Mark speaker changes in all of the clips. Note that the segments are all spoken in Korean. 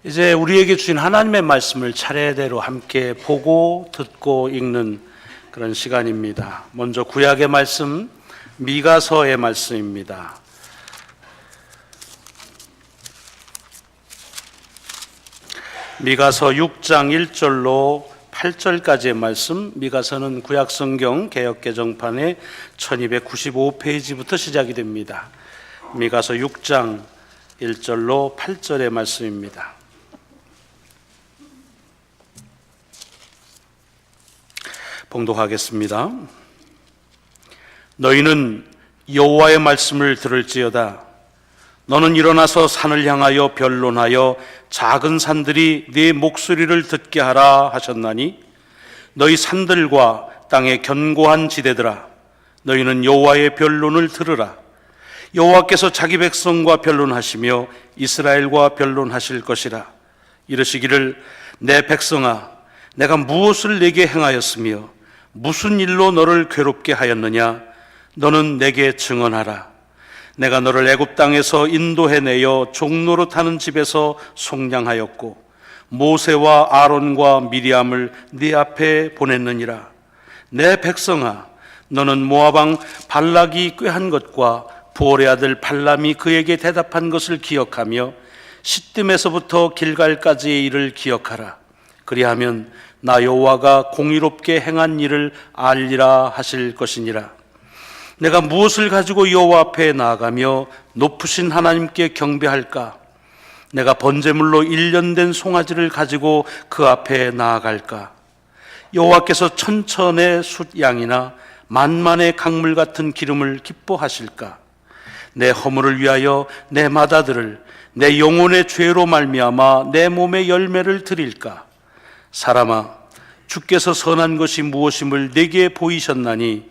Speaker 1: 이제 우리에게 주신 하나님의 말씀을 차례대로 함께 보고 듣고 읽는 그런 시간입니다. 먼저 구약의 말씀, 미가서의 말씀입니다. 미가서 6장 1절로 8절까지의 말씀. 미가서는 구약성경 개역개정판의 1295페이지부터 시작이 됩니다. 미가서 6장 1절로 8절의 말씀입니다. 봉독하겠습니다. 너희는 여호와의 말씀을 들을지어다. 너는 일어나서 산을 향하여 변론하여 작은 산들이 네 목소리를 듣게 하라 하셨나니, 너희 산들과 땅의 견고한 지대들아, 너희는 여호와의 변론을 들으라. 여호와께서 자기 백성과 변론하시며 이스라엘과 변론하실 것이라. 이르시기를, 내 백성아, 내가 무엇을 내게 행하였으며 무슨 일로 너를 괴롭게 하였느냐? 너는 내게 증언하라. 내가 너를 애굽 땅에서 인도해내어 종노릇하는 집에서 속량하였고 모세와 아론과 미리암을 네 앞에 보냈느니라. 내 백성아, 너는 모압 왕 발락이 꾀한 것과 부올의 아들 발람이 그에게 대답한 것을 기억하며 시뜸에서부터 길갈까지의 일을 기억하라. 그리하면 나 여호와가 공의롭게 행한 일을 알리라 하실 것이니라. 내가 무엇을 가지고 여호와 앞에 나아가며 높으신 하나님께 경배할까? 내가 번제물로 1년 된 송아지를 가지고 그 앞에 나아갈까? 여호와께서 천천의 숫양이나 만만의 강물 같은 기름을 기뻐하실까? 내 허물을 위하여 내 맏아들을, 내 영혼의 죄로 말미암아 내 몸의 열매를 드릴까? 사람아, 주께서 선한 것이 무엇임을 내게 보이셨나니,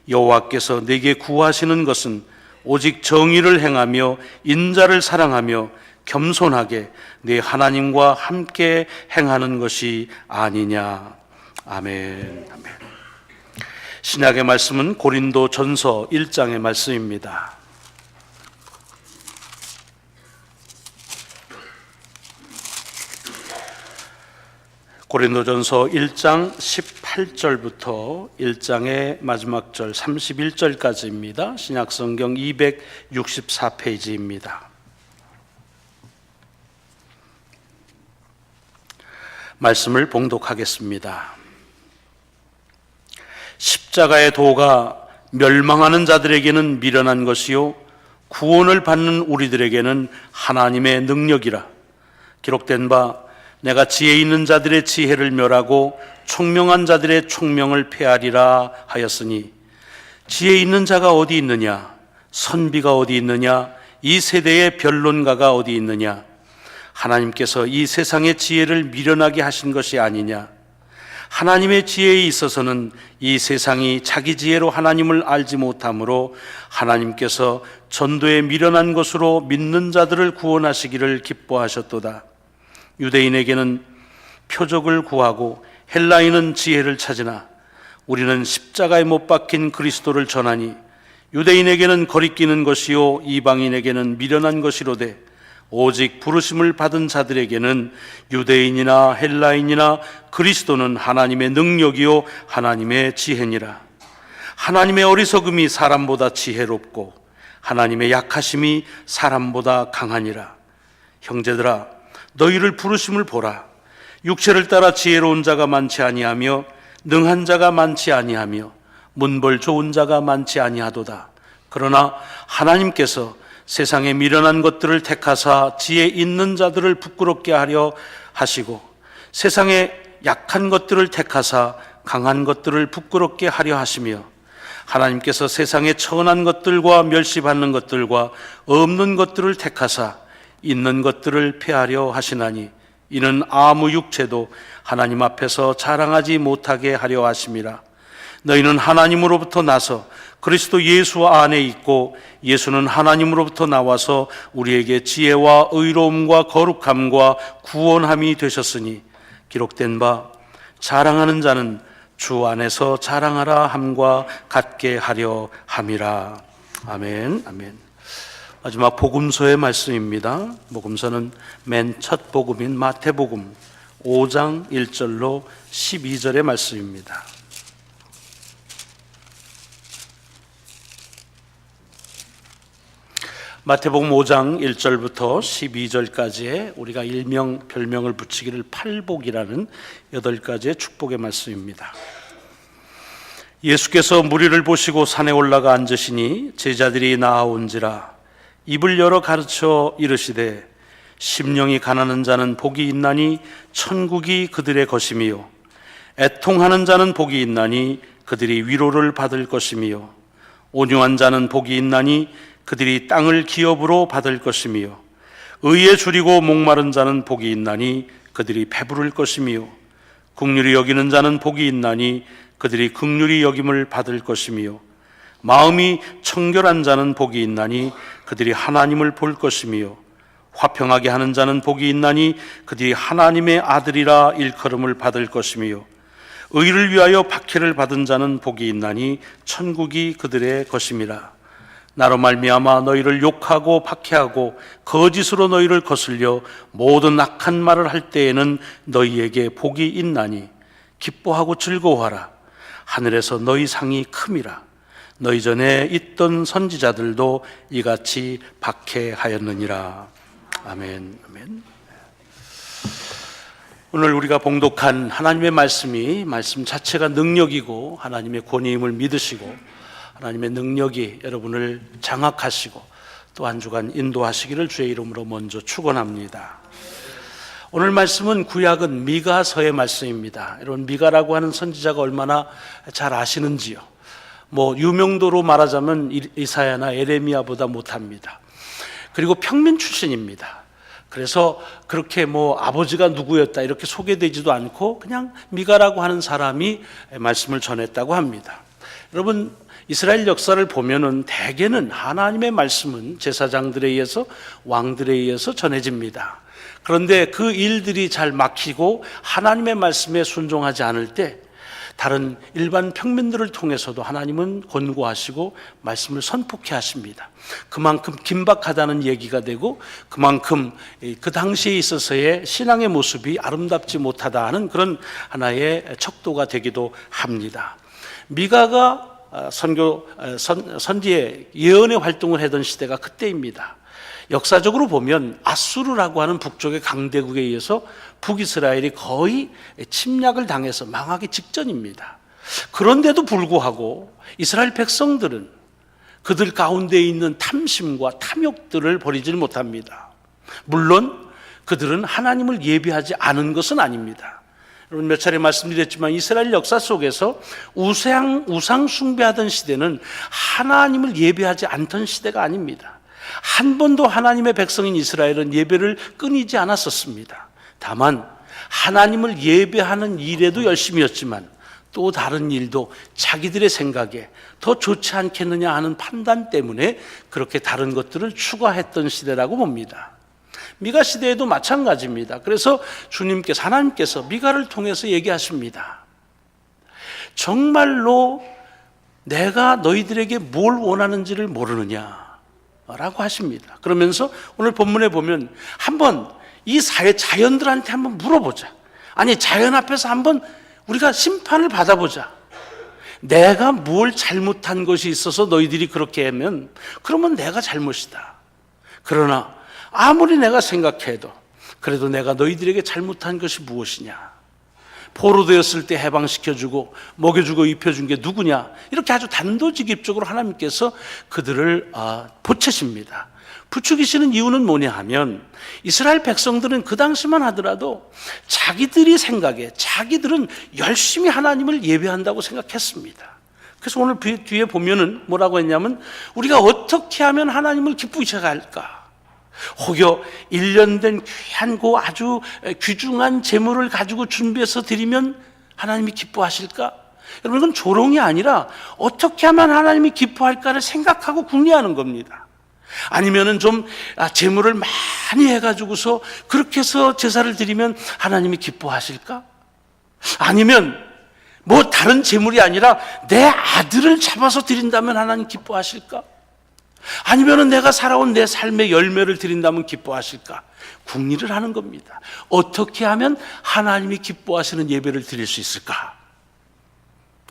Speaker 1: 여호와께서 내게 구하시는 것은 오직 정의를 행하며 인자를 사랑하며 겸손하게 네 하나님과 함께 행하는 것이 아니냐. 아멘. 아멘. 신약의 말씀은 고린도 전서 1장의 말씀입니다. 고린도전서 1장 18절부터 1장의 마지막 절 31절까지입니다. 신약성경 264페이지입니다. 말씀을 봉독하겠습니다. 십자가의 도가 멸망하는 자들에게는 미련한 것이요 구원을 받는 우리들에게는 하나님의 능력이라. 기록된 바, 내가 지혜 있는 자들의 지혜를 멸하고 총명한 자들의 총명을 폐하리라 하였으니, 지혜 있는 자가 어디 있느냐? 선비가 어디 있느냐? 이 세대의 변론가가 어디 있느냐? 하나님께서 이 세상의 지혜를 미련하게 하신 것이 아니냐? 하나님의 지혜에 있어서는 이 세상이 자기 지혜로 하나님을 알지 못하므로 하나님께서 전도에 미련한 것으로 믿는 자들을 구원하시기를 기뻐하셨도다. 유대인에게는 표적을 구하고 헬라인은 지혜를 찾으나 우리는 십자가에 못 박힌 그리스도를 전하니, 유대인에게는 거리끼는 것이요 이방인에게는 미련한 것이로되 오직 부르심을 받은 자들에게는 유대인이나 헬라인이나 그리스도는 하나님의 능력이요 하나님의 지혜니라. 하나님의 어리석음이 사람보다 지혜롭고 하나님의 약하심이 사람보다 강하니라. 형제들아, 너희를 부르심을 보라. 육체를 따라 지혜로운 자가 많지 아니하며 능한 자가 많지 아니하며 문벌 좋은 자가 많지 아니하도다. 그러나 하나님께서 세상에 미련한 것들을 택하사 지혜 있는 자들을 부끄럽게 하려 하시고, 세상에 약한 것들을 택하사 강한 것들을 부끄럽게 하려 하시며, 하나님께서 세상에 천한 것들과 멸시받는 것들과 없는 것들을 택하사 있는 것들을 폐하려 하시나니, 이는 아무 육체도 하나님 앞에서 자랑하지 못하게 하려 하심이라. 너희는 하나님으로부터 나서 그리스도 예수 안에 있고, 예수는 하나님으로부터 나와서 우리에게 지혜와 의로움과 거룩함과 구원함이 되셨으니, 기록된 바 자랑하는 자는 주 안에서 자랑하라 함과 같게 하려 함이라. 아멘. 아멘. 마지막 복음서의 말씀입니다. 복음서는 맨 첫 복음인 마태복음 5장 1절로 12절의 말씀입니다. 마태복음 5장 1절부터 12절까지의 우리가 일명 별명을 붙이기를 팔복이라는 8가지의 축복의 말씀입니다. 예수께서 무리를 보시고 산에 올라가 앉으시니 제자들이 나아온지라 입을 열어 가르쳐 이르시되 심령이 가난한 자는 복이 있나니 천국이 그들의 것이며 애통하는 자는 복이 있나니 그들이 위로를 받을 것이며 온유한 자는 복이 있나니 그들이 땅을 기업으로 받을 것이며 의에 줄이고 목마른 자는 복이 있나니 그들이 배부를 것이며 긍휼히 여기는 자는 복이 있나니 그들이 긍휼히 여김을 받을 것이며 마음이 청결한 자는 복이 있나니 그들이 하나님을 볼 것이며 화평하게 하는 자는 복이 있나니 그들이 하나님의 아들이라 일컬음을 받을 것이며 의를 위하여 박해를 받은 자는 복이 있나니 천국이 그들의 것임이라. 나로 말미암아 너희를 욕하고 박해하고 거짓으로 너희를 거슬려 모든 악한 말을 할 때에는 너희에게 복이 있나니 기뻐하고 즐거워하라. 하늘에서 너희 상이 큼이라. 너희 전에 있던 선지자들도 이같이 박해하였느니라. 아멘. 아멘. 오늘 우리가 봉독한 하나님의 말씀 자체가 능력이고 하나님의 권위임을 믿으시고 하나님의 능력이 여러분을 장악하시고 또 한 주간 인도하시기를 주의 이름으로 먼저 축원합니다. 오늘 말씀은 구약은 미가서의 말씀입니다. 여러분, 미가라고 하는 선지자가 얼마나 잘 아시는지요? 유명도로 말하자면 이사야나 에레미야보다 못합니다. 그리고 평민 출신입니다. 그래서 그렇게 아버지가 누구였다 이렇게 소개되지도 않고 그냥 미가라고 하는 사람이 말씀을 전했다고 합니다. 여러분, 이스라엘 역사를 보면은 대개는 하나님의 말씀은 제사장들에 의해서 왕들에 의해서 전해집니다. 그런데 그 일들이 잘 막히고 하나님의 말씀에 순종하지 않을 때 다른 일반 평민들을 통해서도 하나님은 권고하시고 말씀을 선포케 하십니다. 그만큼 긴박하다는 얘기가 되고 그만큼 그 당시에 있어서의 신앙의 모습이 아름답지 못하다 하는 그런 하나의 척도가 되기도 합니다. 미가가 선지의 예언의 활동을 하던 시대가 그때입니다. 역사적으로 보면 아수르라고 하는 북쪽의 강대국에 의해서 북이스라엘이 거의 침략을 당해서 망하기 직전입니다. 그런데도 불구하고 이스라엘 백성들은 그들 가운데 있는 탐심과 탐욕들을 버리지 못합니다. 물론 그들은 하나님을 예배하지 않은 것은 아닙니다. 여러분, 몇 차례 말씀드렸지만 이스라엘 역사 속에서 우상 숭배하던 시대는 하나님을 예배하지 않던 시대가 아닙니다. 한 번도 하나님의 백성인 이스라엘은 예배를 끊이지 않았었습니다. 다만 하나님을 예배하는 일에도 열심이었지만 또 다른 일도 자기들의 생각에 더 좋지 않겠느냐 하는 판단 때문에 그렇게 다른 것들을 추가했던 시대라고 봅니다. 미가 시대에도 마찬가지입니다. 그래서 하나님께서 미가를 통해서 얘기하십니다. 정말로 내가 너희들에게 뭘 원하는지를 모르느냐 라고 하십니다. 그러면서 오늘 본문에 보면 한번 이 자연들한테 한번 물어보자. 아니, 자연 앞에서 한번 우리가 심판을 받아보자. 내가 뭘 잘못한 것이 있어서 너희들이 그렇게 하면 그러면 내가 잘못이다. 그러나 아무리 내가 생각해도 그래도 내가 너희들에게 잘못한 것이 무엇이냐? 포로되었을 때 해방시켜주고 먹여주고 입혀준 게 누구냐? 이렇게 아주 단도직입적으로 하나님께서 그들을 보채십니다. 부추기시는 이유는 뭐냐 하면 이스라엘 백성들은 그 당시만 하더라도 자기들이 생각에 자기들은 열심히 하나님을 예배한다고 생각했습니다. 그래서 오늘 뒤에 보면은 뭐라고 했냐면 우리가 어떻게 하면 하나님을 기쁘게 할까? 혹여 1년 된 귀한 아주 귀중한 재물을 가지고 준비해서 드리면 하나님이 기뻐하실까? 여러분, 이건 조롱이 아니라 어떻게 하면 하나님이 기뻐할까를 생각하고 궁리하는 겁니다. 아니면은 좀 재물을 많이 해가지고서 그렇게 해서 제사를 드리면 하나님이 기뻐하실까? 아니면 다른 재물이 아니라 내 아들을 잡아서 드린다면 하나님 기뻐하실까? 아니면은 내가 살아온 내 삶의 열매를 드린다면 기뻐하실까? 궁리를 하는 겁니다. 어떻게 하면 하나님이 기뻐하시는 예배를 드릴 수 있을까?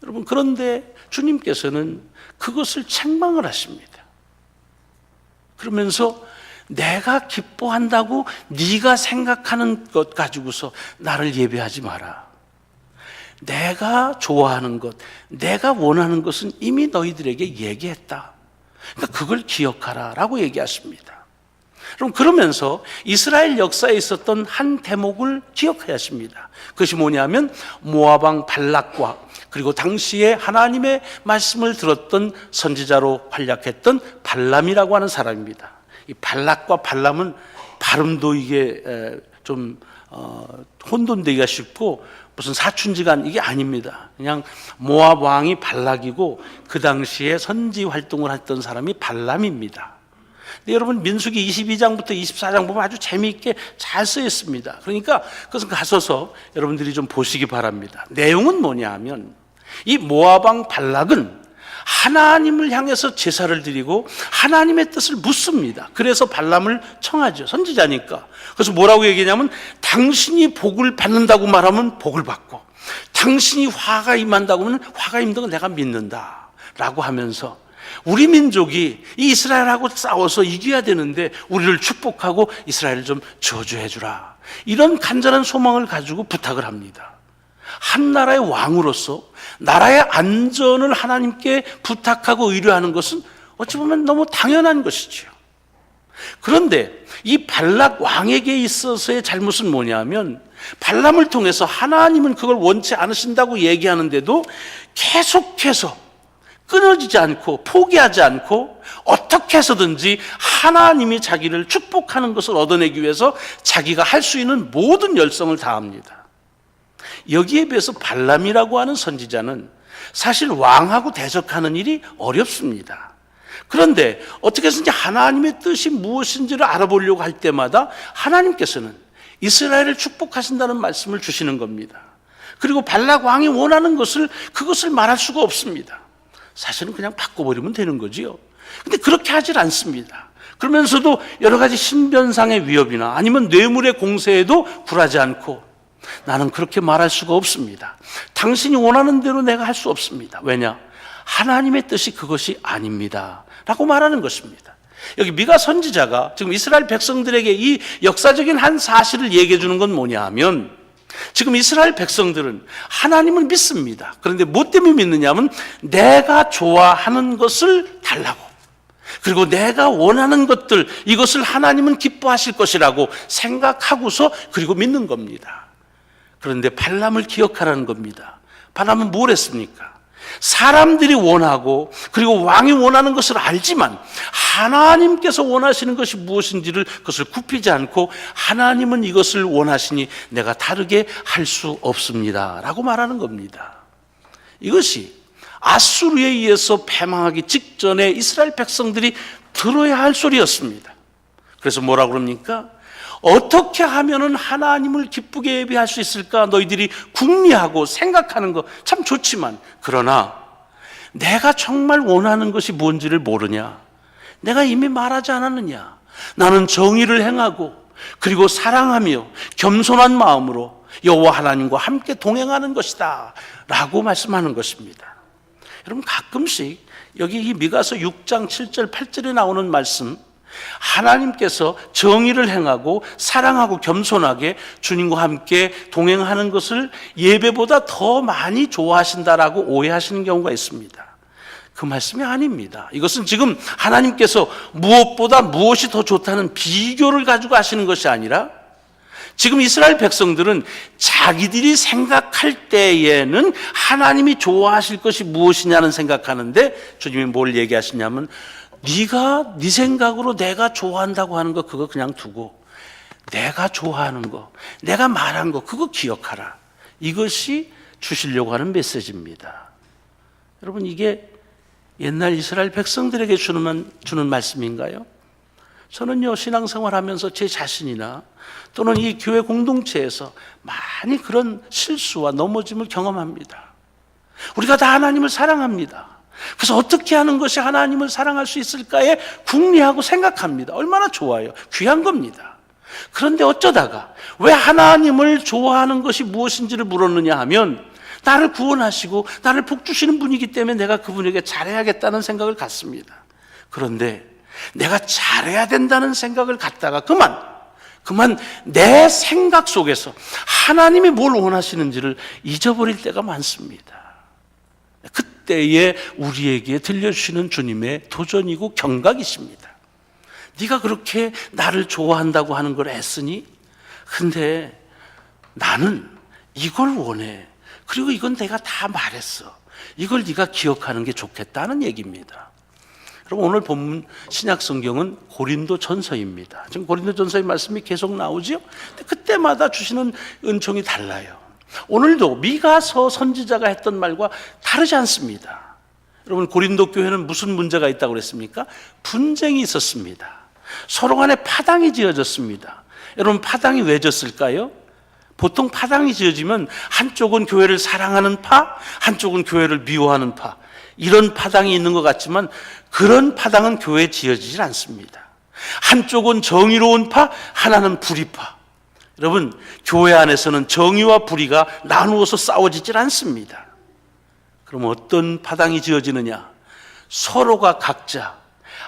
Speaker 1: 여러분, 그런데 주님께서는 그것을 책망을 하십니다. 그러면서 내가 기뻐한다고 네가 생각하는 것 가지고서 나를 예배하지 마라. 내가 좋아하는 것, 내가 원하는 것은 이미 너희들에게 얘기했다. 그러니까 그걸 기억하라 라고 얘기하십니다. 그럼 그러면서 이스라엘 역사에 있었던 한 대목을 기억해야 하십니다. 그것이 뭐냐면 모압 왕 발락과 그리고 당시에 하나님의 말씀을 들었던 선지자로 활약했던 발람이라고 하는 사람입니다. 이 발락과 발람은 발음도 이게 좀 혼돈되기가 쉽고 무슨 사춘지간 이게 아닙니다. 그냥 모압 왕이 발락이고 그 당시에 선지 활동을 했던 사람이 발람입니다. 근데 여러분 민수기 22장부터 24장 보면 아주 재미있게 잘 쓰여 있습니다. 그러니까 그것은 가셔서 여러분들이 좀 보시기 바랍니다. 내용은 뭐냐 하면 이 모압 왕 발락은 하나님을 향해서 제사를 드리고 하나님의 뜻을 묻습니다. 그래서 발람을 청하죠. 선지자니까. 그래서 뭐라고 얘기하냐면 당신이 복을 받는다고 말하면 복을 받고 당신이 화가 임한다고 하면 화가 임는 건 내가 믿는다 라고 하면서 우리 민족이 이 이스라엘하고 싸워서 이겨야 되는데 우리를 축복하고 이스라엘을 좀 저주해 주라, 이런 간절한 소망을 가지고 부탁을 합니다. 한 나라의 왕으로서 나라의 안전을 하나님께 부탁하고 의뢰하는 것은 어찌 보면 너무 당연한 것이죠. 그런데 이 발락 왕에게 있어서의 잘못은 뭐냐면 발람을 통해서 하나님은 그걸 원치 않으신다고 얘기하는데도 계속해서 끊어지지 않고 포기하지 않고 어떻게 해서든지 하나님이 자기를 축복하는 것을 얻어내기 위해서 자기가 할 수 있는 모든 열성을 다합니다. 여기에 비해서 발람이라고 하는 선지자는 사실 왕하고 대적하는 일이 어렵습니다. 그런데 어떻게 해서든지 하나님의 뜻이 무엇인지를 알아보려고 할 때마다 하나님께서는 이스라엘을 축복하신다는 말씀을 주시는 겁니다. 그리고 발락 왕이 원하는 그것을 말할 수가 없습니다. 사실은 그냥 바꿔버리면 되는 거지요. 근데 그렇게 하질 않습니다. 그러면서도 여러 가지 신변상의 위협이나 아니면 뇌물의 공세에도 굴하지 않고 나는 그렇게 말할 수가 없습니다. 당신이 원하는 대로 내가 할 수 없습니다. 왜냐? 하나님의 뜻이 그것이 아닙니다 라고 말하는 것입니다. 여기 미가 선지자가 지금 이스라엘 백성들에게 이 역사적인 한 사실을 얘기해 주는 건 뭐냐 하면 지금 이스라엘 백성들은 하나님을 믿습니다. 그런데 뭐 때문에 믿느냐면 내가 좋아하는 것을 달라고, 그리고 내가 원하는 것들, 이것을 하나님은 기뻐하실 것이라고 생각하고서 그리고 믿는 겁니다. 그런데 발람을 기억하라는 겁니다. 발람은 뭘 했습니까? 사람들이 원하고 그리고 왕이 원하는 것을 알지만 하나님께서 원하시는 것이 무엇인지를 그것을 굽히지 않고 하나님은 이것을 원하시니 내가 다르게 할 수 없습니다 라고 말하는 겁니다. 이것이 아수르에 의해서 패망하기 직전에 이스라엘 백성들이 들어야 할 소리였습니다. 그래서 뭐라고 그럽니까? 어떻게 하면은 하나님을 기쁘게 예배할 수 있을까? 너희들이 궁리하고 생각하는 거 참 좋지만 그러나 내가 정말 원하는 것이 뭔지를 모르냐? 내가 이미 말하지 않았느냐? 나는 정의를 행하고 그리고 사랑하며 겸손한 마음으로 여호와 하나님과 함께 동행하는 것이다 라고 말씀하는 것입니다. 여러분, 가끔씩 여기 이 미가서 6장 7절 8절에 나오는 말씀, 하나님께서 정의를 행하고 사랑하고 겸손하게 주님과 함께 동행하는 것을 예배보다 더 많이 좋아하신다라고 오해하시는 경우가 있습니다. 그 말씀이 아닙니다. 이것은 지금 하나님께서 무엇보다 무엇이 더 좋다는 비교를 가지고 하시는 것이 아니라 지금 이스라엘 백성들은 자기들이 생각할 때에는 하나님이 좋아하실 것이 무엇이냐는 생각하는데 주님이 뭘 얘기하시냐면 네가 네 생각으로 내가 좋아한다고 하는 거 그거 그냥 두고 내가 좋아하는 거, 내가 말한 거 그거 기억하라. 이것이 주시려고 하는 메시지입니다. 여러분, 이게 옛날 이스라엘 백성들에게 주는 말씀인가요? 저는요, 신앙생활하면서 제 자신이나 또는 이 교회 공동체에서 많이 그런 실수와 넘어짐을 경험합니다. 우리가 다 하나님을 사랑합니다. 그래서 어떻게 하는 것이 하나님을 사랑할 수 있을까에 궁리하고 생각합니다. 얼마나 좋아요. 귀한 겁니다. 그런데 어쩌다가 왜 하나님을 좋아하는 것이 무엇인지를 물었느냐 하면 나를 구원하시고 나를 복주시는 분이기 때문에 내가 그분에게 잘해야겠다는 생각을 갖습니다. 그런데 내가 잘해야 된다는 생각을 갖다가 그만 내 생각 속에서 하나님이 뭘 원하시는지를 잊어버릴 때가 많습니다. 그때에 우리에게 들려주시는 주님의 도전이고 경각이십니다. 네가 그렇게 나를 좋아한다고 하는 걸 애쓰니? 근데 나는 이걸 원해. 그리고 이건 내가 다 말했어. 이걸 네가 기억하는 게 좋겠다는 얘기입니다. 여러분, 오늘 본문 신약 성경은 고린도 전서입니다. 지금 고린도 전서의 말씀이 계속 나오죠? 근데 그때마다 주시는 은총이 달라요. 오늘도 미가서 선지자가 했던 말과 다르지 않습니다. 여러분, 고린도 교회는 무슨 문제가 있다고 그랬습니까? 분쟁이 있었습니다. 서로 간에 파당이 지어졌습니다. 여러분, 파당이 왜 졌을까요? 보통 파당이 지어지면 한쪽은 교회를 사랑하는 파, 한쪽은 교회를 미워하는 파, 이런 파당이 있는 것 같지만 그런 파당은 교회에 지어지질 않습니다. 한쪽은 정의로운 파, 하나는 불의파. 여러분, 교회 안에서는 정의와 불의가 나누어서 싸워지질 않습니다. 그럼 어떤 파당이 지어지느냐? 서로가 각자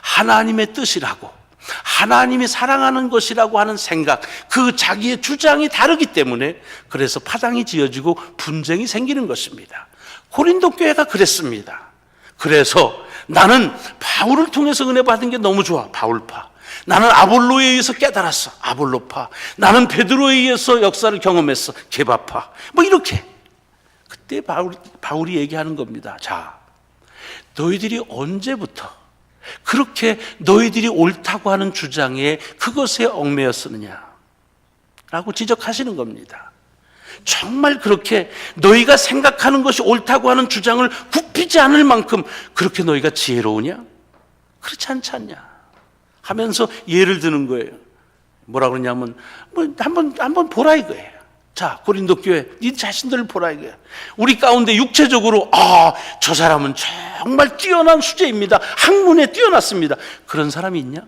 Speaker 1: 하나님의 뜻이라고, 하나님이 사랑하는 것이라고 하는 생각, 그 자기의 주장이 다르기 때문에 그래서 파당이 지어지고 분쟁이 생기는 것입니다. 고린도 교회가 그랬습니다. 그래서 나는 바울을 통해서 은혜 받은 게 너무 좋아, 바울파. 나는 아볼로에 의해서 깨달았어, 아볼로파. 나는 베드로에 의해서 역사를 경험했어, 게바파. 뭐 이렇게 그때 바울이 얘기하는 겁니다. 자, 너희들이 언제부터 그렇게 너희들이 옳다고 하는 주장에 그것에 얽매였느냐 라고 지적하시는 겁니다. 정말 그렇게 너희가 생각하는 것이 옳다고 하는 주장을 굽히지 않을 만큼 그렇게 너희가 지혜로우냐? 그렇지 않지 않냐? 하면서 예를 드는 거예요. 뭐라 그러냐면 한번 보라 이거예요. 자, 고린도 교회, 네 자신들을 보라 이거예요. 우리 가운데 육체적으로 저 사람은 정말 뛰어난 수재입니다. 학문에 뛰어났습니다. 그런 사람이 있냐?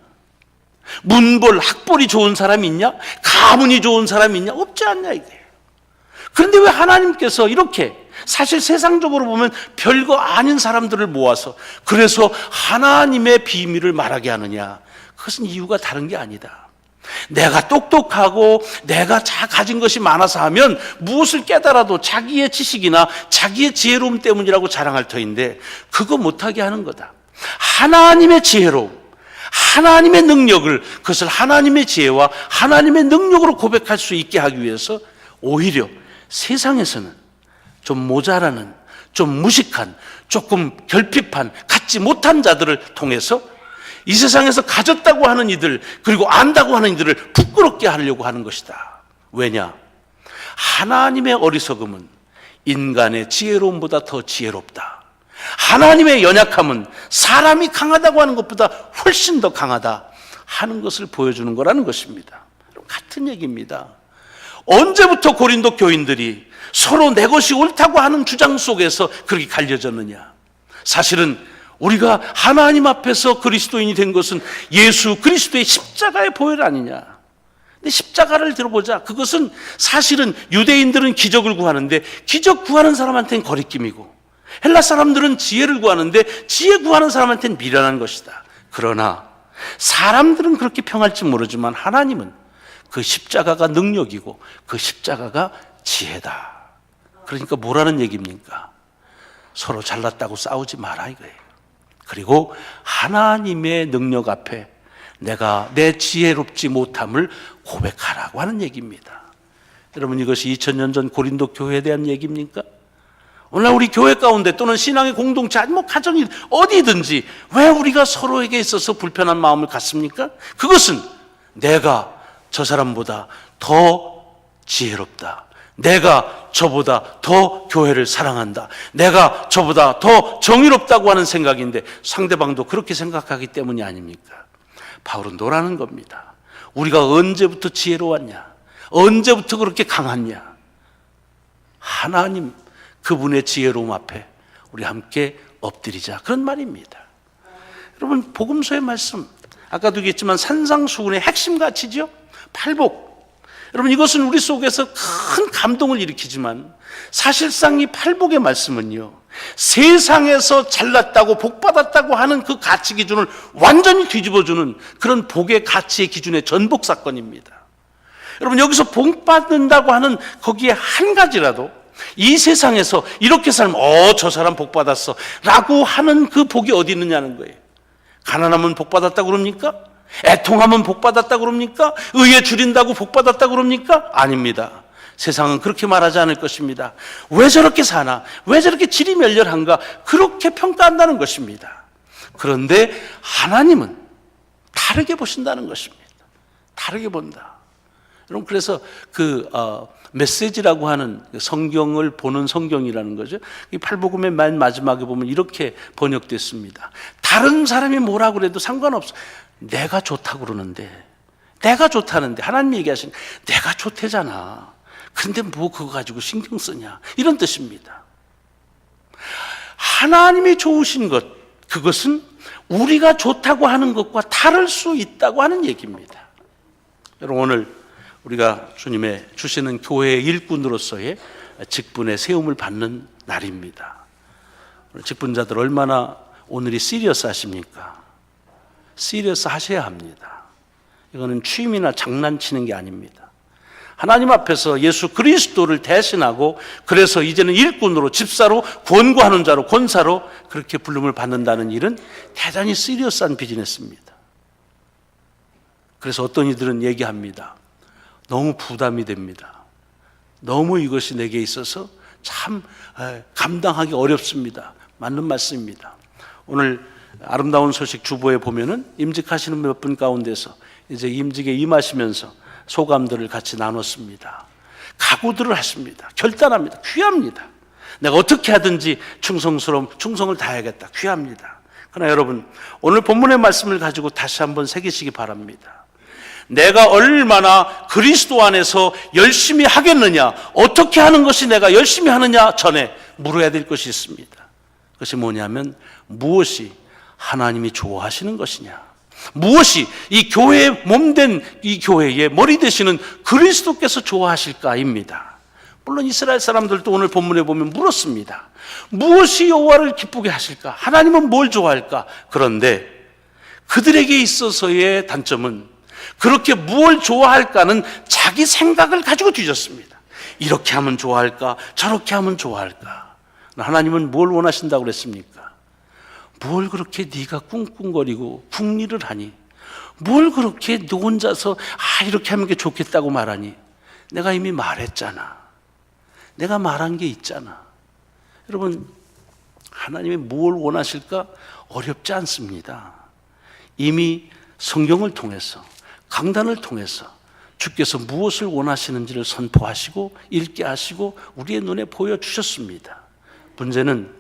Speaker 1: 문볼, 학벌이 좋은 사람이 있냐? 가문이 좋은 사람이 있냐? 없지 않냐 이거예요. 그런데 왜 하나님께서 이렇게 사실 세상적으로 보면 별거 아닌 사람들을 모아서 그래서 하나님의 비밀을 말하게 하느냐? 그것은 이유가 다른 게 아니다. 내가 똑똑하고 내가 가진 것이 많아서 하면 무엇을 깨달아도 자기의 지식이나 자기의 지혜로움 때문이라고 자랑할 터인데 그거 못하게 하는 거다. 하나님의 지혜로움, 하나님의 능력을, 그것을 하나님의 지혜와 하나님의 능력으로 고백할 수 있게 하기 위해서 오히려 세상에서는 좀 모자라는, 좀 무식한, 조금 결핍한, 갖지 못한 자들을 통해서 이 세상에서 가졌다고 하는 이들, 그리고 안다고 하는 이들을 부끄럽게 하려고 하는 것이다. 왜냐? 하나님의 어리석음은 인간의 지혜로움보다 더 지혜롭다. 하나님의 연약함은 사람이 강하다고 하는 것보다 훨씬 더 강하다 하는 것을 보여주는 거라는 것입니다. 같은 얘기입니다. 언제부터 고린도 교인들이 서로 내 것이 옳다고 하는 주장 속에서 그렇게 갈려졌느냐? 사실은 우리가 하나님 앞에서 그리스도인이 된 것은 예수 그리스도의 십자가의 보혈 아니냐? 근데 십자가를 들어보자. 그것은 사실은 유대인들은 기적을 구하는데 기적 구하는 사람한테는 거리낌이고, 헬라 사람들은 지혜를 구하는데 지혜 구하는 사람한테는 미련한 것이다. 그러나 사람들은 그렇게 평할지 모르지만 하나님은 그 십자가가 능력이고 그 십자가가 지혜다. 그러니까 뭐라는 얘기입니까? 서로 잘났다고 싸우지 마라 이거예요. 그리고 하나님의 능력 앞에 내가 내 지혜롭지 못함을 고백하라고 하는 얘기입니다. 여러분, 이것이 2000년 전 고린도 교회에 대한 얘기입니까? 오늘 우리 교회 가운데 또는 신앙의 공동체, 아니 가정이 어디든지 왜 우리가 서로에게 있어서 불편한 마음을 갖습니까? 그것은 내가 저 사람보다 더 지혜롭다, 내가 저보다 더 교회를 사랑한다, 내가 저보다 더 정의롭다고 하는 생각인데 상대방도 그렇게 생각하기 때문이 아닙니까? 바울은 노라는 겁니다. 우리가 언제부터 지혜로웠냐? 언제부터 그렇게 강했냐? 하나님 그분의 지혜로움 앞에 우리 함께 엎드리자, 그런 말입니다. 여러분, 복음서의 말씀, 아까도 얘기했지만 산상수훈의 핵심 가치죠. 팔복. 여러분, 이것은 우리 속에서 큰 감동을 일으키지만 사실상 이 팔복의 말씀은요, 세상에서 잘났다고 복받았다고 하는 그 가치 기준을 완전히 뒤집어주는 그런 복의 가치의 기준의 전복 사건입니다. 여러분, 여기서 복받는다고 하는 거기에 한 가지라도 이 세상에서 이렇게 살면 저 사람 복받았어 라고 하는 그 복이 어디 있느냐는 거예요. 가난하면 복받았다고 그럽니까? 애통하면 복받았다고 그럽니까? 의에 줄인다고 복받았다고 그럽니까? 아닙니다. 세상은 그렇게 말하지 않을 것입니다. 왜 저렇게 사나? 왜 저렇게 질이 멸렬한가? 그렇게 평가한다는 것입니다. 그런데 하나님은 다르게 보신다는 것입니다. 다르게 본다. 여러분, 그래서 메시지라고 하는 성경을 보는 성경이라는 거죠. 이 팔복음의 맨 마지막에 보면 이렇게 번역됐습니다. 다른 사람이 뭐라고 그래도 상관없어. 내가 좋다고 그러는데, 내가 좋다는데, 하나님이 얘기하시는 내가 좋대잖아. 근데 뭐 그거 가지고 신경 쓰냐, 이런 뜻입니다. 하나님이 좋으신 것, 그것은 우리가 좋다고 하는 것과 다를 수 있다고 하는 얘기입니다. 여러분, 오늘 우리가 주님의 주시는 교회의 일꾼으로서의 직분의 세움을 받는 날입니다. 직분자들 얼마나 오늘이 시리어스 하십니까? 시리어스 하셔야 합니다. 이거는 취미나 장난치는 게 아닙니다. 하나님 앞에서 예수 그리스도를 대신하고, 그래서 이제는 일꾼으로, 집사로, 권고하는 자로, 권사로 그렇게 부름을 받는다는 일은 대단히 시리어스한 비즈니스입니다. 그래서 어떤 이들은 얘기합니다. 너무 부담이 됩니다. 너무 이것이 내게 있어서 참 감당하기 어렵습니다. 맞는 말씀입니다. 오늘 아름다운 소식 주보에 보면은 임직하시는 몇 분 가운데서 이제 임직에 임하시면서 소감들을 같이 나눴습니다. 각오들을 하십니다. 결단합니다. 귀합니다. 내가 어떻게 하든지 충성을 다해야겠다. 귀합니다. 그러나 여러분, 오늘 본문의 말씀을 가지고 다시 한번 새기시기 바랍니다. 내가 얼마나 그리스도 안에서 열심히 하겠느냐, 어떻게 하는 것이 내가 열심히 하느냐 전에 물어야 될 것이 있습니다. 그것이 뭐냐면, 무엇이 하나님이 좋아하시는 것이냐, 무엇이 이 교회의 몸된 이 교회의 머리 되시는 그리스도께서 좋아하실까입니다. 물론 이스라엘 사람들도 오늘 본문에 보면 물었습니다. 무엇이 여호와를 기쁘게 하실까? 하나님은 뭘 좋아할까? 그런데 그들에게 있어서의 단점은 그렇게 무엇을 좋아할까는 자기 생각을 가지고 뒤졌습니다. 이렇게 하면 좋아할까? 저렇게 하면 좋아할까? 하나님은 뭘 원하신다고 그랬습니까? 뭘 그렇게 네가 꿍꿍거리고 궁리를 하니? 뭘 그렇게 너 혼자서 이렇게 하면 게 좋겠다고 말하니? 내가 이미 말했잖아. 내가 말한 게 있잖아. 여러분, 하나님이 뭘 원하실까? 어렵지 않습니다. 이미 성경을 통해서, 강단을 통해서 주께서 무엇을 원하시는지를 선포하시고 읽게 하시고 우리의 눈에 보여주셨습니다. 문제는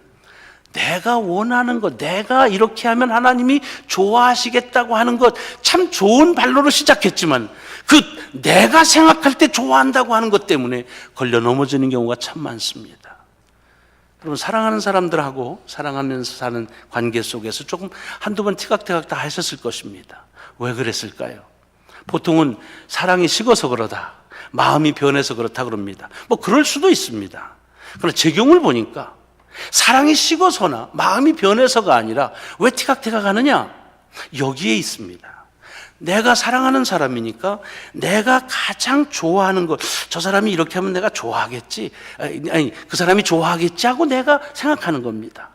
Speaker 1: 내가 원하는 것, 내가 이렇게 하면 하나님이 좋아하시겠다고 하는 것, 참 좋은 발로로 시작했지만 그 내가 생각할 때 좋아한다고 하는 것 때문에 걸려 넘어지는 경우가 참 많습니다. 여러분, 사랑하는 사람들하고 사랑하면서 사는 관계 속에서 조금 한두 번 티각태각 다 하셨을 것입니다. 왜 그랬을까요? 보통은 사랑이 식어서 그러다, 마음이 변해서 그렇다 그럽니다. 뭐 그럴 수도 있습니다. 그러나 제 경우를 보니까 사랑이 식어서나 마음이 변해서가 아니라 왜 티각태각 하느냐? 여기에 있습니다. 내가 사랑하는 사람이니까 내가 가장 좋아하는 것, 저 사람이 이렇게 하면 내가 좋아하겠지, 아니 그 사람이 좋아하겠지 하고 내가 생각하는 겁니다.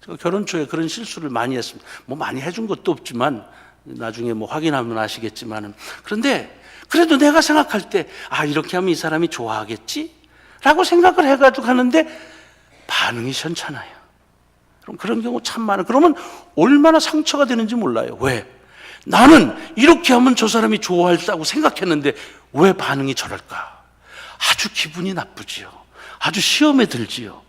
Speaker 1: 제가 결혼 초에 그런 실수를 많이 했습니다. 뭐 많이 해준 것도 없지만 나중에 뭐 확인하면 아시겠지만은, 그런데 그래도 내가 생각할 때 이렇게 하면 이 사람이 좋아하겠지 라고 생각을 해가지고 하는데 반응이 현찮아요. 그럼 그런 경우 참 많아요. 그러면 얼마나 상처가 되는지 몰라요. 왜? 나는 이렇게 하면 저 사람이 좋아할다고 생각했는데 왜 반응이 저럴까? 아주 기분이 나쁘지요. 아주 시험에 들지요.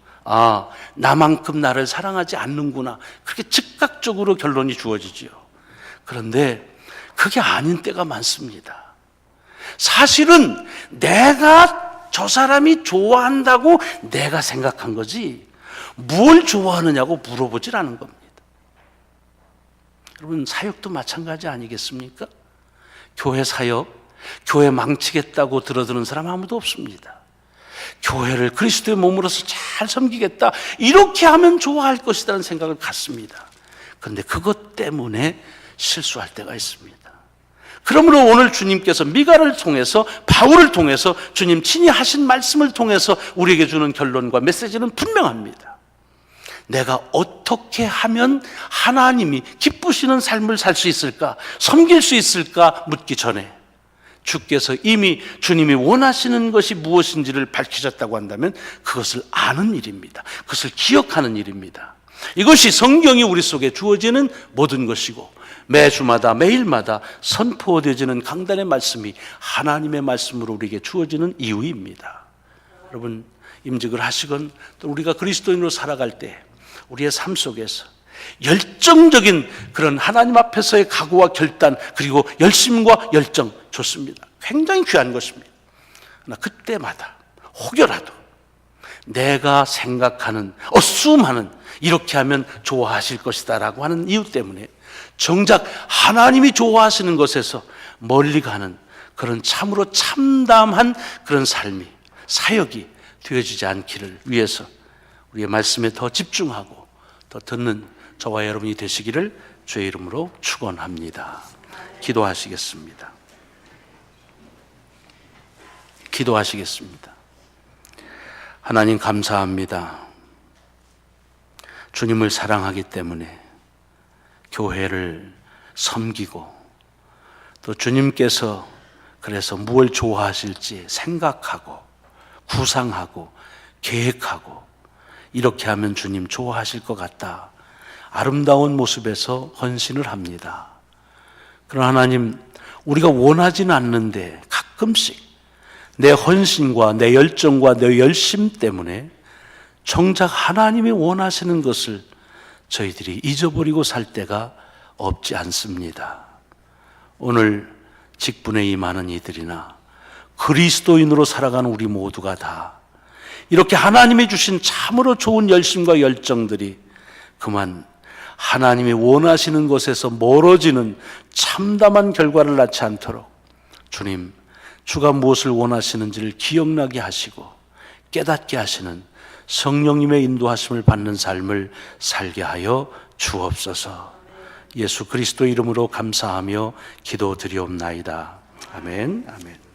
Speaker 1: 나만큼 나를 사랑하지 않는구나. 그렇게 즉각적으로 결론이 주어지지요. 그런데 그게 아닌 때가 많습니다. 사실은 내가 저 사람이 좋아한다고 내가 생각한 거지, 뭘 좋아하느냐고 물어보질 않은 겁니다. 여러분, 사역도 마찬가지 아니겠습니까? 교회 사역, 교회 망치겠다고 들어드는 사람 아무도 없습니다. 교회를 그리스도의 몸으로서 잘 섬기겠다, 이렇게 하면 좋아할 것이라는 생각을 갖습니다. 그런데 그것 때문에 실수할 때가 있습니다. 그러므로 오늘 주님께서 미가를 통해서, 바울을 통해서, 주님 친히 하신 말씀을 통해서 우리에게 주는 결론과 메시지는 분명합니다. 내가 어떻게 하면 하나님이 기쁘시는 삶을 살 수 있을까, 섬길 수 있을까 묻기 전에 주께서 이미 주님이 원하시는 것이 무엇인지를 밝히셨다고 한다면 그것을 아는 일입니다. 그것을 기억하는 일입니다. 이것이 성경이 우리 속에 주어지는 모든 것이고, 매주마다 매일마다 선포되어지는 강단의 말씀이 하나님의 말씀으로 우리에게 주어지는 이유입니다. 여러분, 임직을 하시건 또 우리가 그리스도인으로 살아갈 때 우리의 삶 속에서 열정적인 그런 하나님 앞에서의 각오와 결단, 그리고 열심과 열정, 좋습니다. 굉장히 귀한 것입니다. 그러나 그때마다 혹여라도 내가 생각하는, 어수음하는, 이렇게 하면 좋아하실 것이다 라고 하는 이유 때문에 정작 하나님이 좋아하시는 것에서 멀리 가는 그런 참으로 참담한 그런 삶이, 사역이 되어지지 않기를 위해서 우리의 말씀에 더 집중하고 더 듣는 저와 여러분이 되시기를 주의 이름으로 축원합니다. 기도하시겠습니다. 기도하시겠습니다. 하나님, 감사합니다. 주님을 사랑하기 때문에 교회를 섬기고, 또 주님께서 그래서 무엇을 좋아하실지 생각하고 구상하고 계획하고, 이렇게 하면 주님 좋아하실 것 같다, 아름다운 모습에서 헌신을 합니다. 그러나 하나님, 우리가 원하지는 않는데 가끔씩 내 헌신과 내 열정과 내 열심 때문에 정작 하나님이 원하시는 것을 저희들이 잊어버리고 살 때가 없지 않습니다. 오늘 직분에 임하는 이들이나 그리스도인으로 살아가는 우리 모두가 다 이렇게 하나님이 주신 참으로 좋은 열심과 열정들이 그만 하나님이 원하시는 것에서 멀어지는 참담한 결과를 낳지 않도록 주님, 주가 무엇을 원하시는지를 기억나게 하시고 깨닫게 하시는 성령님의 인도하심을 받는 삶을 살게 하여 주옵소서. 예수 그리스도 이름으로 감사하며 기도드리옵나이다. 아멘. 아멘.